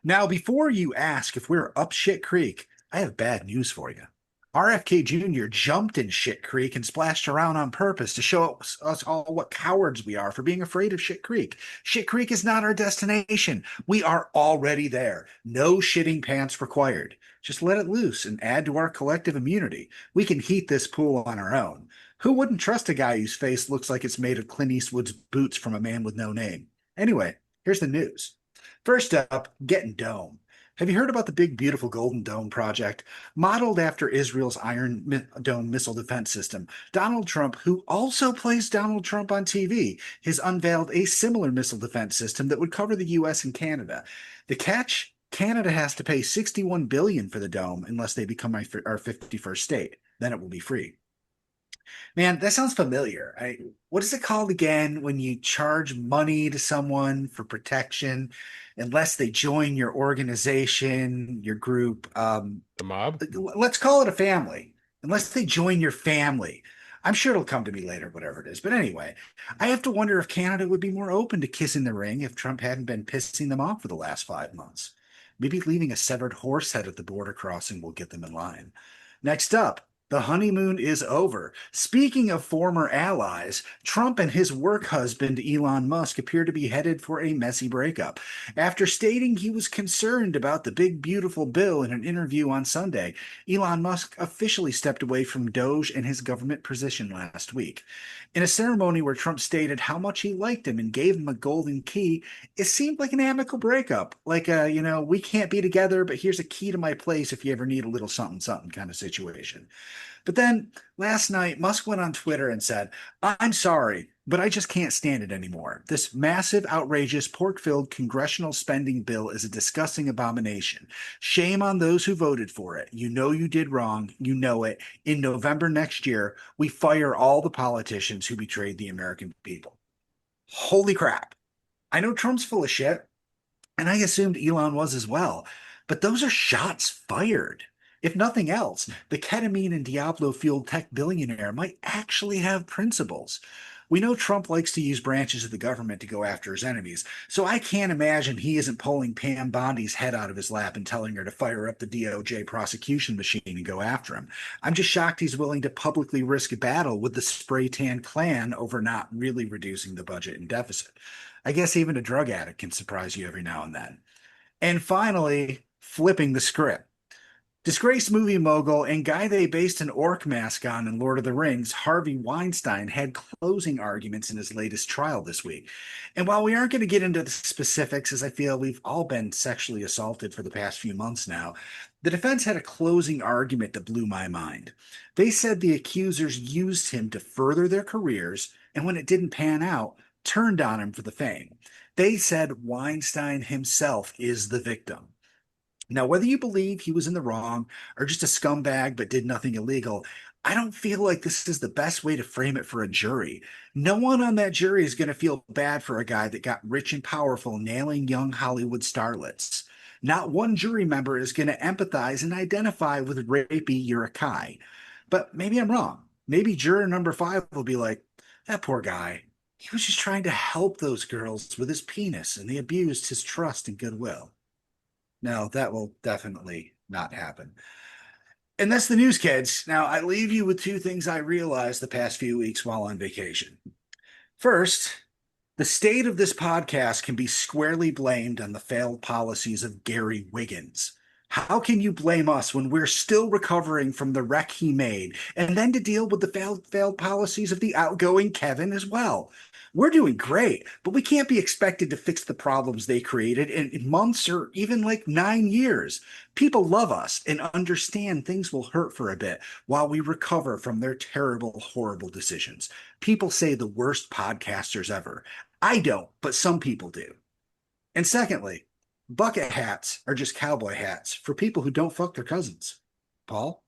Now, before you ask if we're up shit creek, I have bad news for you. RFK Jr. jumped in shit creek and splashed around on purpose to show us all what cowards we are for being afraid of shit creek. Shit creek is not our destination. We are already there. No shitting pants required. Just let it loose and add to our collective immunity. We can heat this pool on our own. Who wouldn't trust a guy whose face looks like it's made of Clint Eastwood's boots from A Man with No Name? Anyway, Here's the news. First up, getting dome. Have you heard about the big, beautiful Golden Dome project? Modeled after Israel's Iron Dome missile defense system, Donald Trump, who also plays Donald Trump on TV, has unveiled a similar missile defense system that would cover the US and Canada. The catch? Canada has to pay $61 billion for the dome unless they become our 51st state. Then it will be free. Man, that sounds familiar. What is it called again when you charge money to someone for protection unless they join your organization, your group? The mob? Let's call it a family. Unless they join your family. I'm sure it'll come to me later, whatever it is. But anyway, I have to wonder if Canada would be more open to kissing the ring if Trump hadn't been pissing them off for the last 5 months. Maybe leaving a severed horse head at the border crossing will get them in line. Next up, the honeymoon is over. Speaking of former allies, Trump and his work husband, Elon Musk, appear to be headed for a messy breakup. After stating he was concerned about the big, beautiful bill in an interview on Sunday, Elon Musk officially stepped away from Doge and his government position last week. In a ceremony where Trump stated how much he liked him and gave him a golden key, it seemed like an amicable breakup. Like, we can't be together, but here's a key to my place if you ever need a little something, something kind of situation. But then last night, Musk went on Twitter and said, "I'm sorry, but I just can't stand it anymore. This massive, outrageous, pork-filled congressional spending bill is a disgusting abomination. Shame on those who voted for it. You know you did wrong. You know it. In November next year, we fire all the politicians who betrayed the American people." Holy crap. I know Trump's full of shit, and I assumed Elon was as well, but those are shots fired. If nothing else, the ketamine and Diablo-fueled tech billionaire might actually have principles. We know Trump likes to use branches of the government to go after his enemies, so I can't imagine he isn't pulling Pam Bondi's head out of his lap and telling her to fire up the DOJ prosecution machine and go after him. I'm just shocked he's willing to publicly risk a battle with the spray tan clan over not really reducing the budget and deficit. I guess even a drug addict can surprise you every now and then. And finally, flipping the script. Disgraced movie mogul and guy they based an orc mask on in Lord of the Rings, Harvey Weinstein, had closing arguments in his latest trial this week. And while we aren't going to get into the specifics, as I feel we've all been sexually assaulted for the past few months now, the defense had a closing argument that blew my mind. They said the accusers used him to further their careers, and when it didn't pan out, turned on him for the fame. They said Weinstein himself is the victim. Now, whether you believe he was in the wrong or just a scumbag but did nothing illegal, I don't feel like this is the best way to frame it for a jury. No one on that jury is going to feel bad for a guy that got rich and powerful nailing young Hollywood starlets. Not one jury member is going to empathize and identify with rapey Yurakai. But maybe I'm wrong. Maybe juror number 5 will be like, that poor guy. He was just trying to help those girls with his penis, and they abused his trust and goodwill. No, that will definitely not happen. And that's the news, kids. Now, I leave you with 2 things I realized the past few weeks while on vacation. First, the state of this podcast can be squarely blamed on the failed policies of Gary Wiggins. How can you blame us when we're still recovering from the wreck he made, and then to deal with the failed policies of the outgoing Kevin as well? We're doing great, but we can't be expected to fix the problems they created in months or even like 9 years. People love us and understand things will hurt for a bit while we recover from their terrible, horrible decisions. People say the worst podcasters ever. I don't, but some people do. And secondly, bucket hats are just cowboy hats for people who don't fuck their cousins. Paul?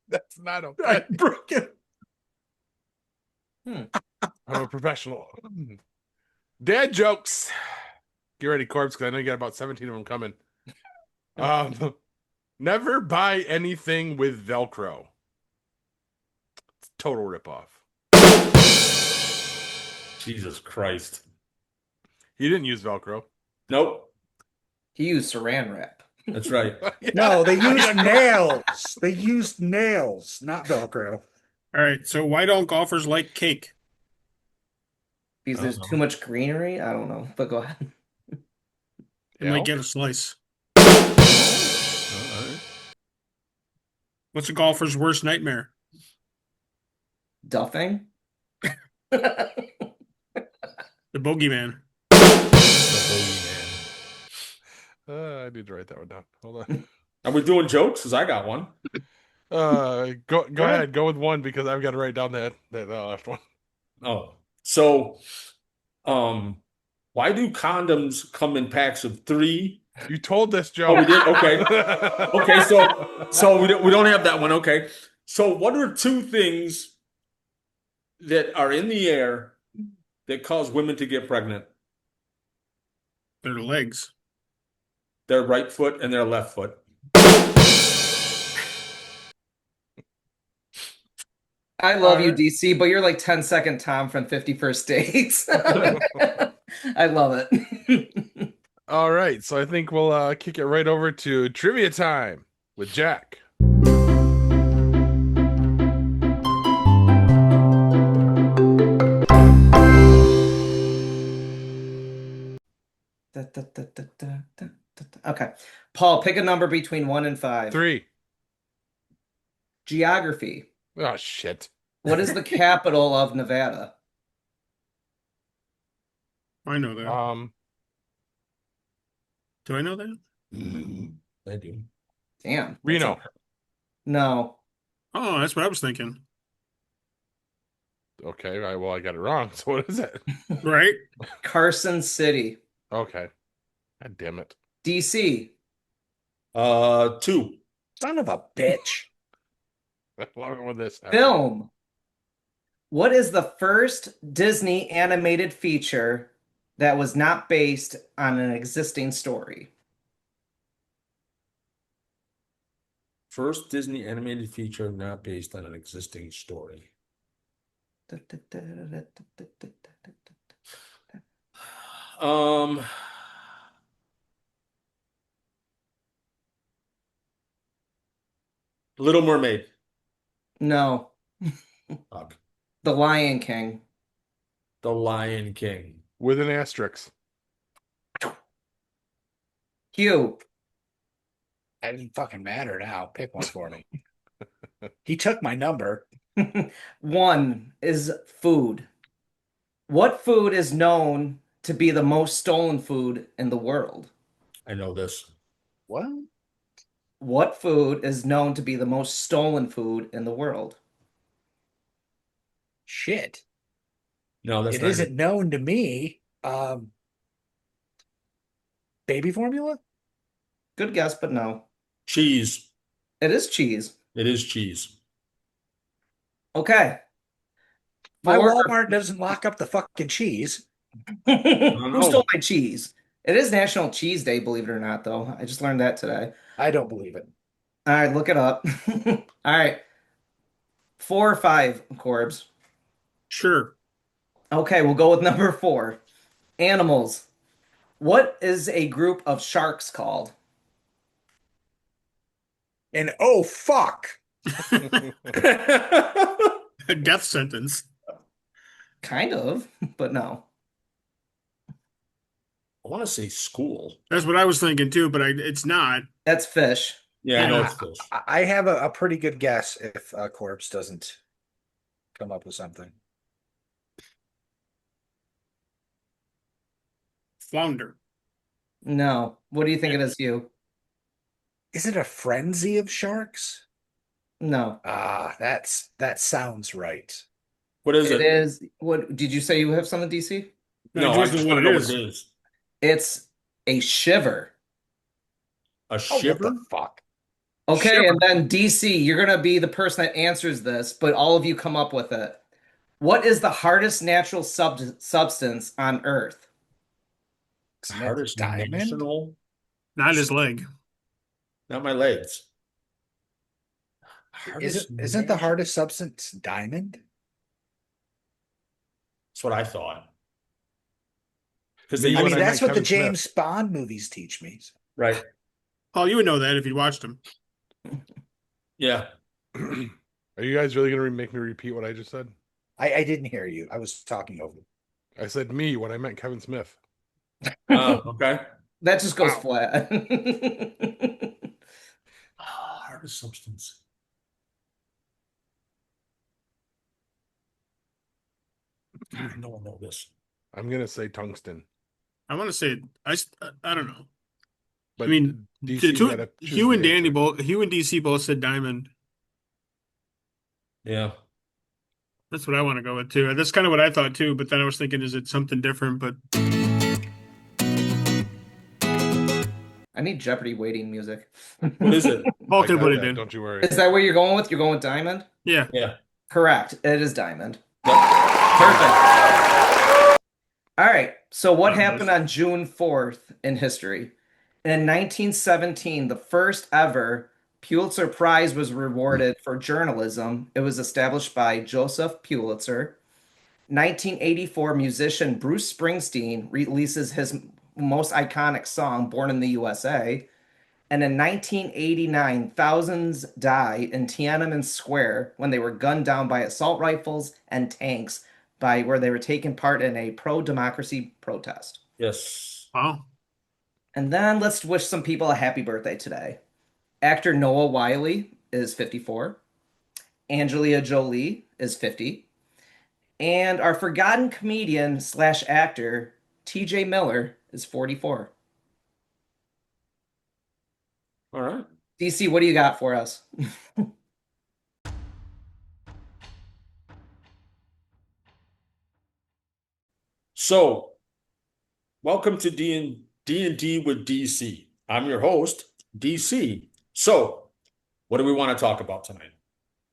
That's not okay. I broke it. I'm a professional. Dad jokes. Get ready, Corbs, because I know you got about 17 of them coming. Never buy anything with Velcro. It's a total ripoff. Jesus Christ. He didn't use Velcro. Nope. He used saran wrap. That's right. No, they used nails. They used nails, not Velcro. All right. So why don't golfers like cake? Because there's too much greenery? I don't know. But go ahead. You might get a slice. What's a golfer's worst nightmare? Duffing? The Bogeyman. I need to write that one down. Hold on. Are we doing jokes? Because I got one. Go ahead. Go with one because I've got to write down that last one. Oh, so, why do condoms come in packs of 3? You told this, Joe. Oh, we did? Okay. Okay, so we don't have that one. Okay. So what are 2 things that are in the air that cause women to get pregnant? Their legs. Their right foot and their left foot. I love you, DC, but you're like 10-second Tom from 51st Dates. I love it. All right, so I think we'll kick it right over to trivia time with Jack. Okay. Paul, pick a number between 1 and 5. 3. Geography. Oh, shit. What is the capital of Nevada? I know that. Do I know that? I do. Damn. Reno. No. Oh, that's what I was thinking. Okay, well, I got it wrong. So what is it? Right? Carson City. Okay. God damn it. DC. 2. Son of a bitch. Along with this. Film. What is the first Disney animated feature that was not based on an existing story? First Disney animated feature not based on an existing story. Little Mermaid. No. Fuck. The Lion King. The Lion King. With an asterisk. Hugh. That doesn't fucking matter now. Pick one for me. He took my number. 1 is food. What food is known to be the most stolen food in the world? I know this. What? What food is known to be the most stolen food in the world? Shit. No, that's It not isn't known to me. Baby formula? Good guess, but no. Cheese. It is cheese. It is cheese. Okay. My 4. Walmart doesn't lock up the fucking cheese. Who stole my cheese? It is National Cheese Day, believe it or not, though. I just learned that today. I don't believe it. All right, look it up. All right. 4 or 5, Corbs. Sure. Okay, we'll go with number 4. Animals. What is a group of sharks called? And oh, fuck. A death sentence. Kind of, but no. I want to say school. That's what I was thinking too, but it's not. That's fish. Yeah, I know it's fish. I have a pretty good guess if Corbs doesn't come up with something. Flounder. No. What do you think it is, Hugh? Is it a frenzy of sharks? No. That sounds right. What is It it? is. What did you say you have something, DC? No, I Just just what want to it know is. what it is. It's a shiver. A Oh, shiver? what the fuck? Okay, Shiver. and then DC, you're gonna be the person that answers this, but all of you come up with it. What is the hardest natural substance on Earth? Isn't it Hardest diamond? national? Not his leg. Not my legs. Isn't the hardest substance diamond? That's what I thought. Because Me they I when mean, I that's met what the Kevin James Bond movies teach me. right. Paul, you would know that if you watched him. Yeah. Are you guys really going to make me repeat what I just said? I didn't hear you. I was talking over. I said me when I meant Kevin Smith. Okay. That just goes Wow. flat. Hardest substance. I know this. I'm gonna say tungsten, I want to say I don't know. I but mean, DC got to choose Hugh and the Danny answer. both, Hugh and DC both said diamond. Yeah. That's what I want to go with too. That's kind of what I thought too. But then I was thinking, is it something different? But I need Jeopardy waiting music. What is it? Paul I can got put it that. in. Don't you worry. Is that what you're going with? You're going with diamond? Yeah. Yeah. Correct. It is diamond. Yep. Perfect. All right. So what Nice. happened on June 4th in history? In 1917, the first ever Pulitzer Prize was rewarded for journalism. It was established by Joseph Pulitzer. 1984, musician Bruce Springsteen releases his most iconic song, Born in the USA. And in 1989, thousands died in Tiananmen Square when they were gunned down by assault rifles and tanks by where they were taking part in a pro-democracy protest. Yes. Wow. And then let's wish some people a happy birthday today. Actor Noah Wyle is 54. Angelina Jolie is 50. And our forgotten comedian slash actor, TJ Miller, is 44. All right. DC, what do you got for us? So, welcome to D&D with DC. I'm your host, DC. So, what do we want to talk about tonight?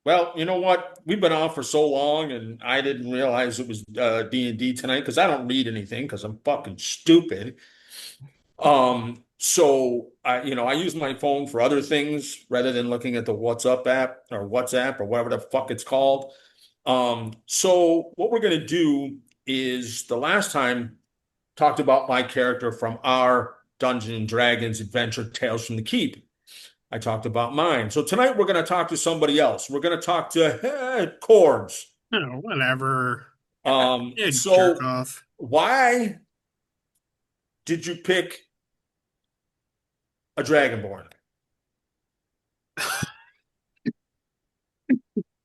Well, you know what? We've been off for so long, and I didn't realize it was D&D tonight because I don't read anything because I'm fucking stupid. So I use my phone for other things rather than looking at the WhatsApp or whatever the fuck it's called. So what we're gonna do is the last time talked about my character from our Dungeons and Dragons adventure Tales from the Keep. I talked about mine. So tonight we're gonna talk to somebody else. We're gonna talk to Corbs. Whatever. Yeah, jerk So off. why did you pick a Dragonborn?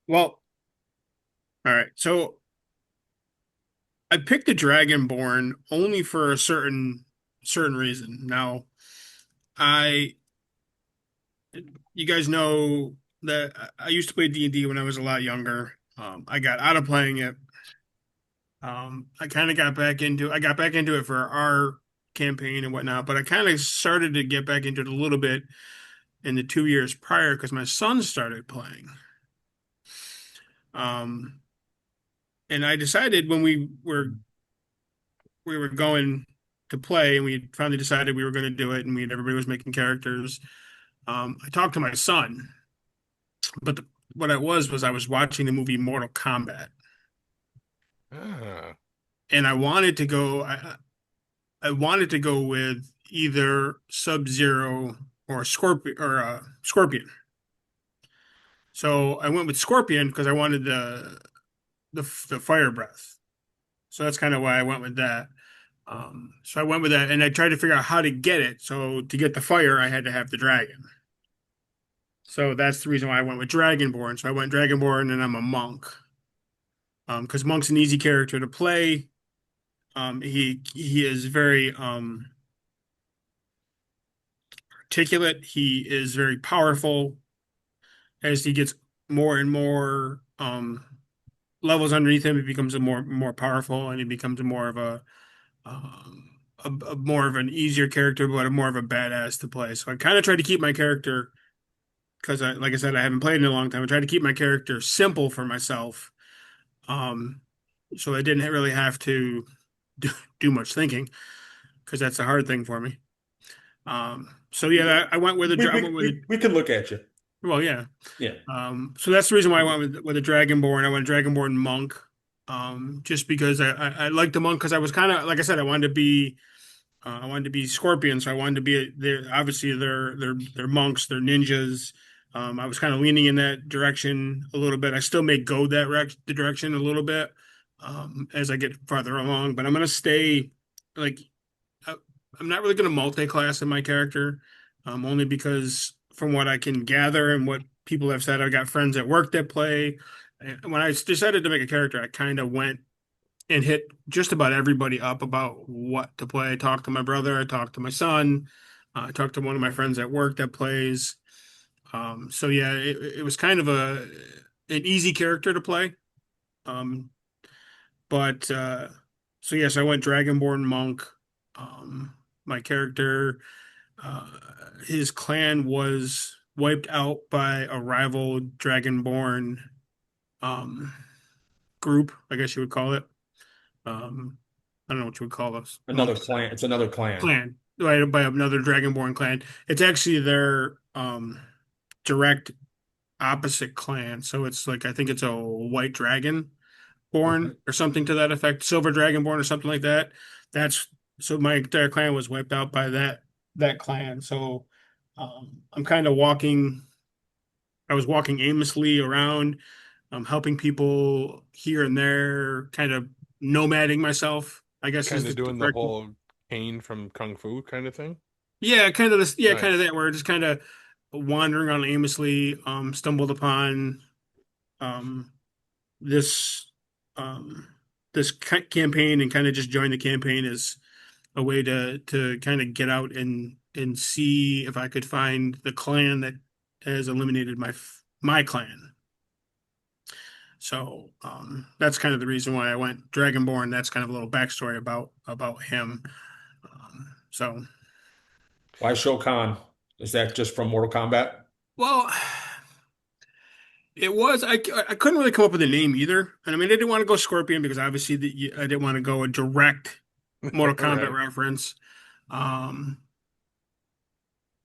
Well, all right. So I picked the Dragonborn only for a certain reason. Now, I you guys know that I used to play D&D when I was a lot younger. I got out of playing it. I kind of got back into it for our campaign and whatnot, but I kind of started to get back into it a little bit in the 2 years prior because my son started playing. And I decided when we were going to play and we finally decided we were going to do it and everybody was making characters. I talked to my son, but what it was I was watching the movie Mortal Kombat, Ah, and I wanted to go. I wanted to go with either Sub-Zero or Scorpion. So I went with Scorpion because I wanted the fire breath. So that's kind of why I went with that. So I went with that, and I tried to figure out how to get it. So to get the fire, I had to have the dragon. So that's the reason why I went with Dragonborn. So I went Dragonborn, and I'm a monk. Because Monk's an easy character to play. He is very articulate. He is very powerful. As he gets more and more levels underneath him, he becomes a more powerful, and he becomes more of a more of an easier character, but a more of a badass to play. So I kind of tried to keep my character because, like I said, I haven't played in a long time. I tried to keep my character simple for myself, so I didn't really have to do much thinking because that's a hard thing for me. So yeah, I went with We can look at you. well, yeah. Yeah. So that's the reason why I went with a Dragonborn. I went Dragonborn monk, just because I liked the monk because I was kind of like I said I wanted to be Scorpion, so I wanted to be they're obviously they're monks, they're ninjas. I was kind of leaning in that direction a little bit. I still may go the direction a little bit as I get farther along, but I'm gonna stay like I, I'm not really gonna multi-class in my character, only because from what I can gather and what people have said, I got friends at work that play. And when I decided to make a character, I kind of went and hit just about everybody up about what to play. I talked to my brother, I talked to my son, I talked to one of my friends at work that plays. So yeah, it was kind of an easy character to play. Um, but so yes, I went Dragonborn monk. My character, uh, his clan was wiped out by a rival Dragonborn um, group, I guess you would call it. I don't know what you would call us. Another clan. It's another clan. Clan, right, by another Dragonborn clan. It's actually their direct opposite clan. So it's like I think it's a white dragon born or something to that effect, silver dragonborn or something like that. That's so my entire clan was wiped out by that clan. So I'm kind of walking. I was walking aimlessly around, helping people here and there, kind of nomading myself, I guess is Kind of the doing the correct. whole Kane from Kung Fu kind of thing. Yeah, kind of this. Yeah, kind of Nice. that. Where just kind of wandering around aimlessly, stumbled upon um, this um, campaign and kind of just joined the campaign as a way to kind of get out and see if I could find the clan that has eliminated my clan. So that's kind of the reason why I went Dragonborn. That's kind of a little backstory about him. So Why Shokan? Is that just from Mortal Kombat? well. It was I couldn't really come up with a name either, and I mean I didn't want to go Scorpion because obviously I didn't want to go a direct Mortal Kombat Right. reference. Um,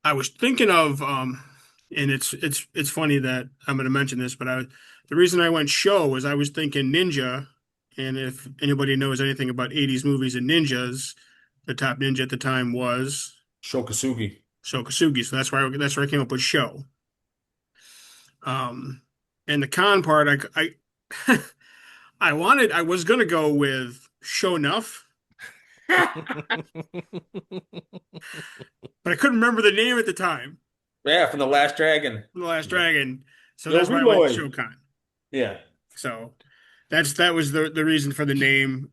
I was thinking of and it's funny that I'm going to mention this, but the reason I went show was I was thinking ninja, and if anybody knows anything about 80s movies and ninjas, the top ninja at the time was Shokasugi. Shokasugi, so that's where I came up with show. Um, and the con part, I I was gonna go with show enough, but I couldn't remember the name at the time. Yeah, from The Last Dragon. The Last Dragon, so Yo, that's why I went Reloy. Shokan. Yeah. So that was the reason for the name.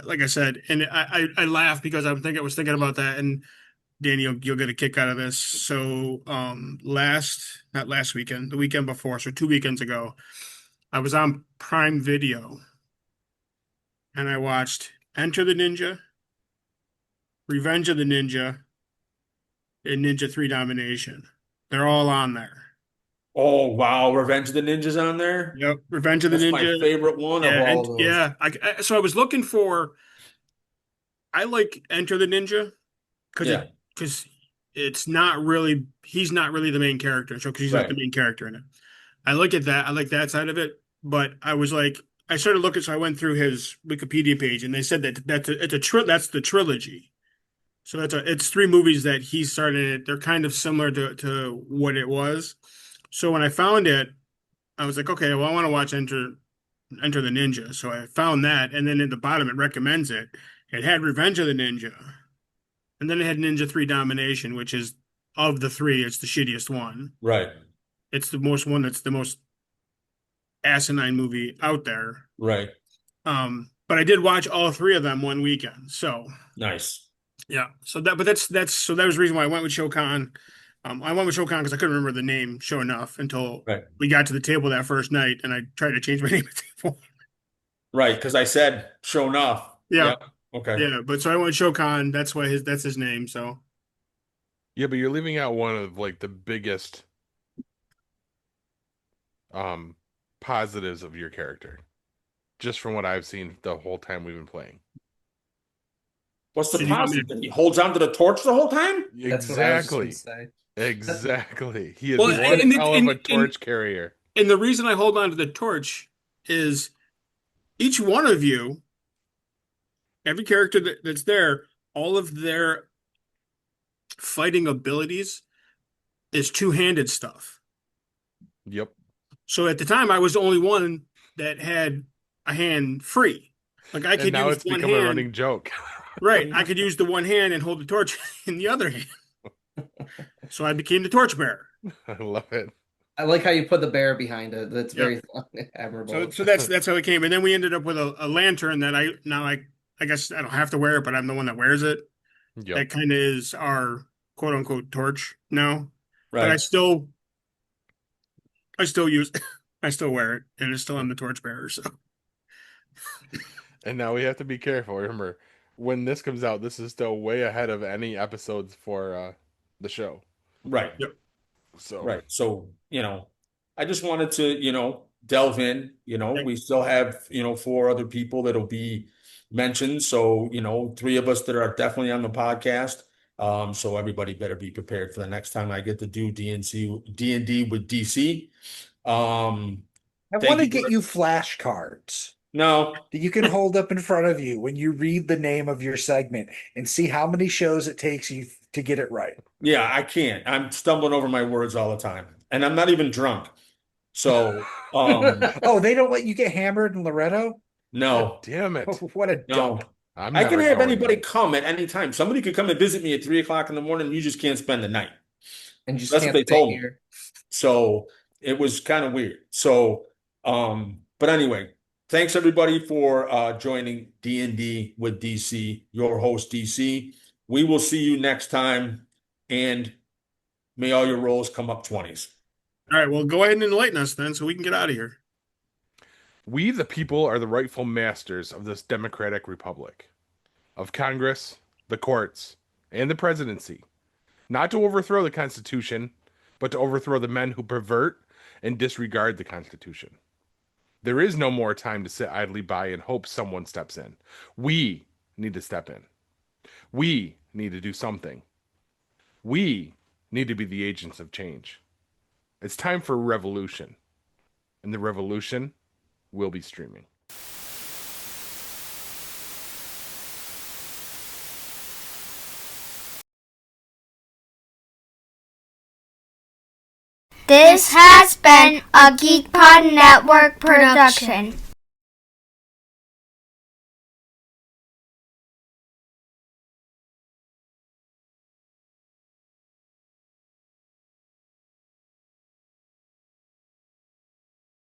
Like I said, and I laugh because I was thinking about that, and Danny, you'll get a kick out of this. So not last weekend, the weekend before, so 2 weekends ago, I was on Prime Video and I watched Enter the Ninja, Revenge of the Ninja, and Ninja 3 Domination. They're all on there. Oh, wow. Revenge of the Ninja's on there. Yep, Revenge of the That's my Ninja. favorite one of Yeah, all and those. yeah. So I was looking for. I like Enter the Ninja Yeah. because it's not really he's not really the main character. So because he's not the Right. main character in it. I look at that. I like that side of it. But I was like, I started looking. So I went through his Wikipedia page, and they said that that's the trilogy. So it's three movies that he started it. They're kind of similar to what it was. So when I found it, I was like, okay, well, I want to watch Enter the Ninja. So I found that, and then at the bottom it recommends it. It had Revenge of the Ninja, and then it had Ninja 3 Domination, which is of the three, it's the shittiest one. Right. It's the most one that's the most asinine movie out there. Right. But I did watch all three of them one weekend. So Nice. yeah. So that was the reason why I went with Shokan. I went with Shokan because I couldn't remember the name, sure enough, until Right. we got to the table that first night, and I tried to change my name at the table. Right. Because I said show enough. Yeah. Yep. Okay. Yeah, but so I went with Shokan. That's his name. So Yeah, but you're leaving out one of like the biggest positives of your character, just from what I've seen the whole time we've been playing. What's the So you want me positive? He holds onto the torch the whole time? That's what I was just Exactly. gonna say. Exactly. He is Well, one and- hell of and- a torch carrier. and the reason I hold on to the torch is each one of you, every character that's there, all of their fighting abilities is two-handed stuff. Yep. So at the time, I was the only one that had a hand free. Like I And could now use it's one become a hand, running joke. right? I could use the one hand and hold the torch in the other hand. So I became the torchbearer. I love it. I like how you put the bear behind it. That's Yeah. very admirable. So that's how it came. And then we ended up with a lantern that I guess I don't have to wear it, but I'm the one that wears it. Yep. That kind of is our quote unquote torch now. But Right. I still use I still wear it, and I still am the torch bearer. So And now we have to be careful. Remember, when this comes out, this is still way ahead of any episodes for the show. Right. Yep. So Right. So, I just wanted to, delve in. Okay. We still have, 4 other people that'll be mentioned. So, 3 of us that are definitely on the podcast. So everybody better be prepared for the next time I get to do D&D with DC. I Thank want to you. get you flashcards No, that you can hold up in front of you when you read the name of your segment and see how many shows it takes you to get it right. yeah, I can't. I'm stumbling over my words all the time, and I'm not even drunk. So, Oh, they don't let you get hammered in Loretto? no, damn it. What a no. dump. I'm I can never have going anybody then. come at any time. Somebody could come and visit me at 3 o'clock in the morning. And you just can't spend the night. And you just That's what can't they stay told me. here. So it was kind of weird. So, but anyway, thanks everybody for joining D&D with DC, your host DC. We will see you next time, and may all your rolls come up 20s. All right, well, go ahead and enlighten us then, so we can get out of here. We, the people, are the rightful masters of this democratic republic, of Congress, the courts, and the presidency. Not to overthrow the Constitution, but to overthrow the men who pervert and disregard the Constitution. There is no more time to sit idly by and hope someone steps in. We need to step in. We need to do something. We need to be the agents of change. It's time for a revolution. And the revolution will be streaming. This has been a GeekPod Network production.